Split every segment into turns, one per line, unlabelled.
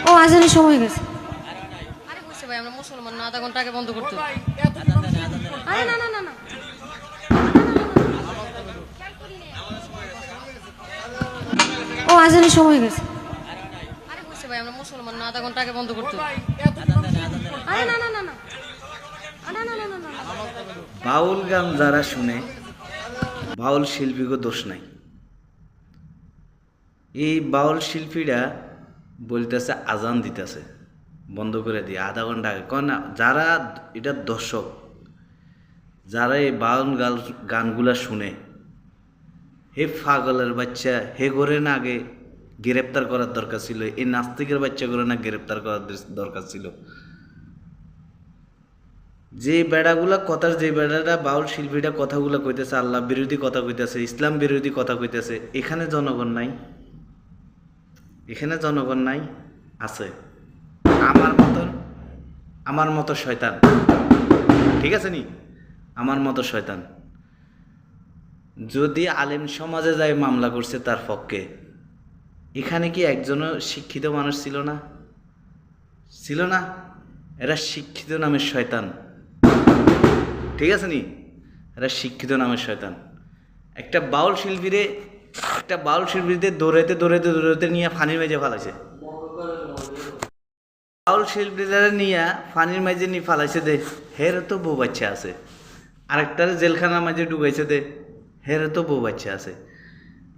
ও আজানের সময় হয়ে গেছে।
আরে বুঝছে ভাই, আমরা মুসলমান না, আধা ঘন্টা আগে বন্ধ করতে হবে।
আরে না না না না, ও আজানের সময় হয়ে গেছে।
আরে বুঝছে ভাই, আমরা মুসলমান না, আধা ঘন্টা আগে বন্ধ করতে হবে।
আরে না না না না, না না না না না,
বাউল গান যারা শুনে, বাউল শিল্পীকে দোষ নাই। এই বাউল শিল্পীরা বলতেছে আজান দিতেছে, বন্ধ করে দিয়ে আধা ঘন্টা আগে। কারণ যারা এটা দর্শক, যারা এই বাউল গানগুলা শুনে, হে পাগলের বাচ্চা, হে করে না আগে গ্রেপ্তার করার দরকার ছিল। এই নাস্তিকের বাচ্চা করে না গ্রেপ্তার করার দরকার ছিল। যে বেড়াগুলা কথার, যে বেড়াটা বাউল শিল্পীটা কথাগুলো কইতেছে, আল্লাহ বিরোধী কথা কইতেছে, ইসলাম বিরোধী কথা কইতেছে, এখানে জনগণ নাই। এখানে জনগণ নাই, আছে আমার মতো শয়তান। ঠিক আছে নি? আমার মতো শয়তান যদি আলেম সমাজে যায় মামলা করছে তার পক্ষে, এখানে কি একজনও শিক্ষিত মানুষ ছিল না? ছিল না? এরা শিক্ষিত নামের শয়তান। ঠিক আছে নি? এরা শিক্ষিত নামের শয়তান। একটা বাউল শিল্পীদের দৌড়াইতে নিয়ে ফানির মেজে ফালাইছে। বাউল শিল্পীদের নিয়ে ফানির মাঝে নিয়ে ফালাইছে দে, হের তো বউ বাচ্চা আছে। আরেকটার জেলখানার মাঝে ঢুকাইছে দে, হের তো বউ বাচ্চা আছে।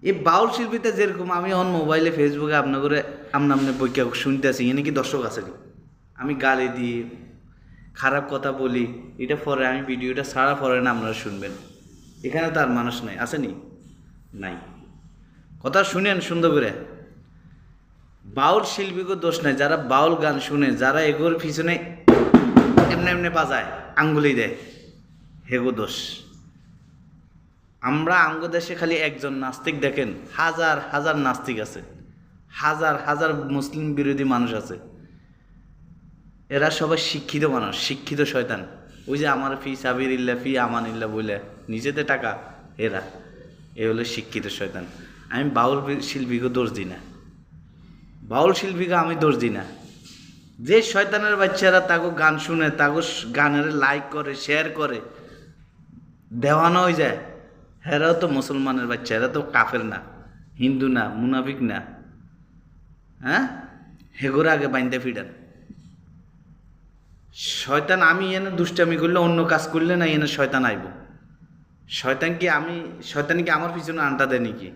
এই বাউল শিল্পীতে যেরকম আমি অন মোবাইলে ফেসবুকে আপনার বইকে শুনতেছি, এনে কি দর্শক আছে? আমি গালি দিই, খারাপ কথা বলি, এটা পরে আমি ভিডিওটা ছাড়া পরে না আপনারা শুনবেন। এখানে তার মানুষ নাই, আসেনি? নাই। কথা শুনেন সুন্দর করে। বাউল শিল্পীকে দোষ নাই, যারা বাউল গান শুনে, যারা এগোর পিছনে এমনি বাজায়, আঙ্গুলি দেয়, হেগো দোষ। আমরা আঙ্গ দেশে খালি একজন নাস্তিক দেখেন, হাজার হাজার নাস্তিক আছে, হাজার হাজার মুসলিম বিরোধী মানুষ আছে। এরা সবাই শিক্ষিত মানুষ, শিক্ষিত শয়তান। ওই যে আমার ফি সাবিরিল্লা ফি আমানিল্লা বলে নিজেদের টাকা, এ হলো শিক্ষিত শয়তান। আমি বাউল শিল্পীকে দোষ দিই না, বাউল শিল্পীকে আমি দোষ দিই না। যে শয়তানের বাচ্চারা তাকে গান শুনে, তাকে গানের লাইক করে, শেয়ার করে, দেওয়ানো হয়ে যায়, এরাও তো মুসলমানের বাচ্চা, এরা তো কাফের না, হিন্দু না, মুনাফিক না। হ্যাঁ, হেগোর আগে বাইন্দে ফিডান। শয়তান আমি এনে দুষ্টামি করলে, অন্য কাজ করলে না, এনে শয়তান আইব। শয়তান কি আমার পিছনে আনটা দেয় নাকি?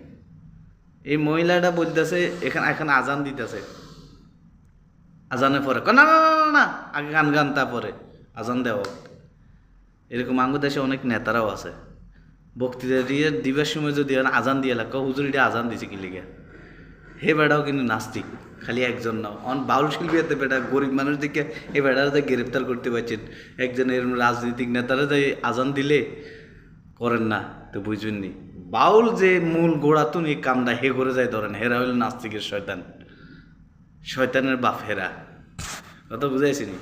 এই মহিলাটা বলতেছে এখন আজান দিতেছে, আজানের পরে না না না না, আগে গান তারপরে আজান দেওয়া। এরকম আঙ্গু দেশে অনেক নেতারাও আছে, বক্তৃতা দিয়ে দিবার সময় যদি আজান দিয়ে লাগা, হুজুর এটা আজান দিছে কি লিগে? হে বেটাও কিন্তু নাস্তিক, খালি একজন না। বাউল শিল্পী এতে বেটা গরিব মানুষ দিকে এই বেটারা যে গ্রেপ্তার করতে পারছেন, একজনের রাজনৈতিক নেতারা যে আজান দিলে করেন না, তো বুঝবেন নি। বাউল যে মূল গোড়াতুন এই কামটা হে করে যায় ধরেন, হেরা হইল নাস্তিকের শয়তান, শয়তানের বাপ হেরা। কথা বুঝাইছি নি?